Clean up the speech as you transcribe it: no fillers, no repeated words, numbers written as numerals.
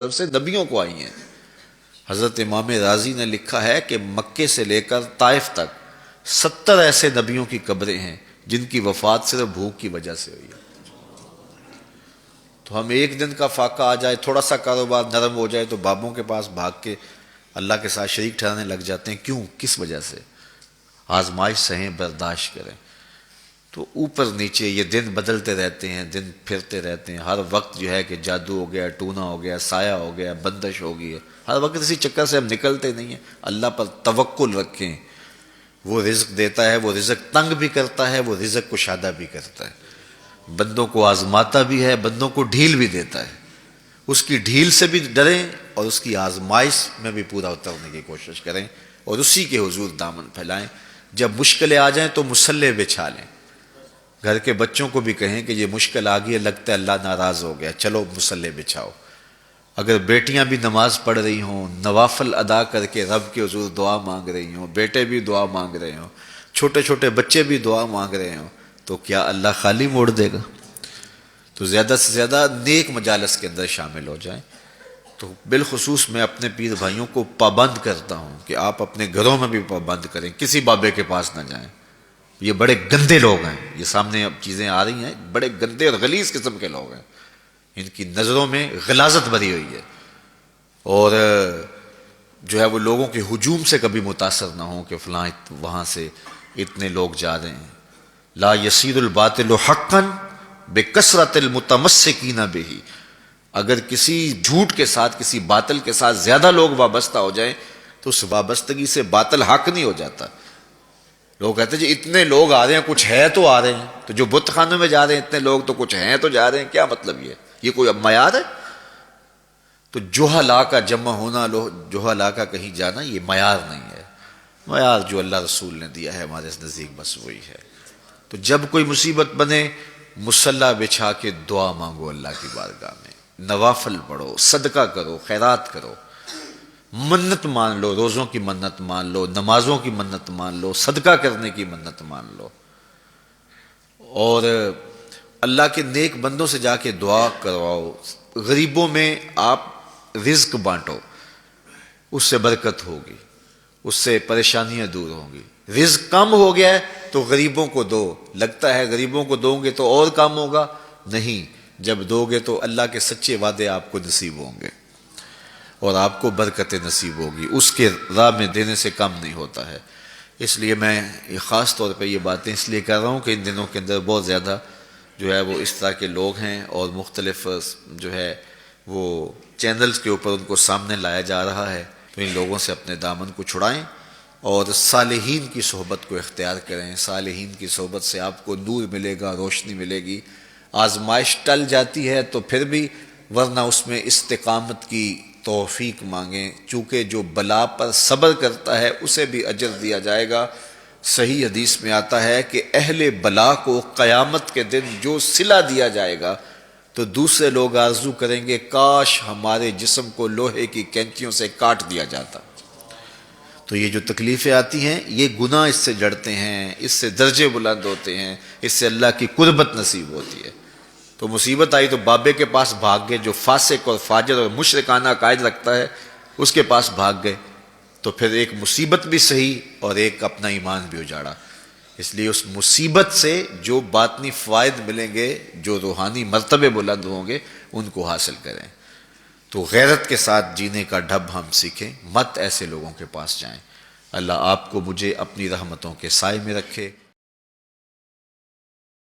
طرف سے نبیوں کو آئی ہیں۔ حضرت امام رازی نے لکھا ہے کہ مکے سے لے کر طائف تک 70 ایسے نبیوں کی قبریں ہیں جن کی وفات صرف بھوک کی وجہ سے ہوئی ہے۔ تو ہم ایک دن کا فاقہ آ جائے، تھوڑا سا کاروبار نرم ہو جائے تو بابوں کے پاس بھاگ کے اللہ کے ساتھ شریک ٹھہرانے لگ جاتے ہیں۔ کیوں؟ کس وجہ سے؟ آزمائش سہیں، برداشت کریں۔ تو اوپر نیچے یہ دن بدلتے رہتے ہیں، دن پھرتے رہتے ہیں، ہر وقت جو ہے کہ جادو ہو گیا، ٹونا ہو گیا، سایہ ہو گیا، بندش ہو گئی ہے، ہر وقت اسی چکر سے ہم نکلتے نہیں ہیں۔ اللہ پر توکل رکھیں، وہ رزق دیتا ہے، وہ رزق تنگ بھی کرتا ہے، وہ رزق کشادہ بھی کرتا ہے، بندوں کو آزماتا بھی ہے، بندوں کو ڈھیل بھی دیتا ہے۔ اس کی ڈھیل سے بھی ڈریں اور اس کی آزمائش میں بھی پورا اترنے کی کوشش کریں اور اسی کے حضور دامن پھیلائیں۔ جب مشکلیں آ جائیں تو مصلح بچھا لیں، گھر کے بچوں کو بھی کہیں کہ یہ مشکل آ گئی ہے، لگتا ہے اللہ ناراض ہو گیا، چلو مصلح بچھاؤ۔ اگر بیٹیاں بھی نماز پڑھ رہی ہوں، نوافل ادا کر کے رب کے حضور دعا مانگ رہی ہوں، بیٹے بھی دعا مانگ رہے ہوں، چھوٹے چھوٹے بچے بھی دعا مانگ رہے ہوں، تو کیا اللہ خالی موڑ دے گا؟ تو زیادہ سے زیادہ نیک مجالس کے اندر شامل ہو جائیں۔ تو بالخصوص میں اپنے پیر بھائیوں کو پابند کرتا ہوں کہ آپ اپنے گھروں میں بھی پابند کریں، کسی بابے کے پاس نہ جائیں۔ یہ بڑے گندے لوگ ہیں، یہ سامنے اب چیزیں آ رہی ہیں، بڑے گندے اور غلیظ قسم کے لوگ ہیں، ان کی نظروں میں غلاظت بھری ہوئی ہے، اور جو ہے وہ لوگوں کے ہجوم سے کبھی متاثر نہ ہوں کہ فلاں وہاں سے اتنے لوگ جا رہے ہیں۔ لا یصیر الباطل حقا بکثرت المتمسکین بہ، اگر کسی جھوٹ کے ساتھ، کسی باطل کے ساتھ زیادہ لوگ وابستہ ہو جائیں تو اس وابستگی سے باطل حق نہیں ہو جاتا۔ لوگ کہتے ہیں جی اتنے لوگ آ رہے ہیں، کچھ ہے تو آ رہے ہیں، تو جو بت خانوں میں جا رہے ہیں اتنے لوگ تو کچھ ہیں تو جا رہے ہیں، کیا مطلب یہ کوئی اب معیار ہے؟ تو جہلا کا جمع ہونا، جہلا کا کہیں جانا، یہ معیار نہیں ہے۔ معیار جو اللہ رسول نے دیا ہے ہمارے نزدیک بس وہی ہے۔ تو جب کوئی مصیبت بنے، مصلی بچھا کے دعا مانگو اللہ کی بارگاہ میں، نوافل پڑھو، صدقہ کرو، خیرات کرو، منت مان لو، روزوں کی منت مان لو، نمازوں کی منت مان لو، صدقہ کرنے کی منت مان لو، اور اللہ کے نیک بندوں سے جا کے دعا کرواؤ۔ غریبوں میں آپ رزق بانٹو، اس سے برکت ہوگی، اس سے پریشانیاں دور ہوں گی۔ رزق کم ہو گیا ہے تو غریبوں کو دو، لگتا ہے غریبوں کو دو گے تو اور کم ہوگا، نہیں، جب دو گے تو اللہ کے سچے وعدے آپ کو نصیب ہوں گے اور آپ کو برکت نصیب ہوگی، اس کے راہ میں دینے سے کم نہیں ہوتا ہے۔ اس لیے میں خاص طور پہ یہ باتیں اس لیے کر رہا ہوں کہ ان دنوں کے اندر بہت زیادہ جو ہے وہ اس طرح کے لوگ ہیں اور مختلف جو ہے وہ چینلز کے اوپر ان کو سامنے لایا جا رہا ہے، تو ان لوگوں سے اپنے دامن کو چھڑائیں اور صالحین کی صحبت کو اختیار کریں۔ صالحین کی صحبت سے آپ کو نور ملے گا، روشنی ملے گی۔ آزمائش ٹل جاتی ہے تو پھر بھی، ورنہ اس میں استقامت کی توفیق مانگیں، چونکہ جو بلا پر صبر کرتا ہے اسے بھی اجر دیا جائے گا۔ صحیح حدیث میں آتا ہے کہ اہل بلا کو قیامت کے دن جو صلہ دیا جائے گا تو دوسرے لوگ آرزو کریں گے کاش ہمارے جسم کو لوہے کی کینچیوں سے کاٹ دیا جاتا۔ تو یہ جو تکلیفیں آتی ہیں یہ گناہ اس سے جڑتے ہیں، اس سے درجے بلند ہوتے ہیں، اس سے اللہ کی قربت نصیب ہوتی ہے۔ تو مصیبت آئی تو بابے کے پاس بھاگ گئے، جو فاسق اور فاجر اور مشرکانہ عقائد رکھتا ہے اس کے پاس بھاگ گئے، تو پھر ایک مصیبت بھی صحیح اور ایک اپنا ایمان بھی اجاڑا۔ اس لیے اس مصیبت سے جو باطنی فوائد ملیں گے، جو روحانی مرتبے بلند ہوں گے، ان کو حاصل کریں۔ تو غیرت کے ساتھ جینے کا ڈھب ہم سیکھیں، مت ایسے لوگوں کے پاس جائیں۔ اللہ آپ کو مجھے اپنی رحمتوں کے سائے میں رکھے۔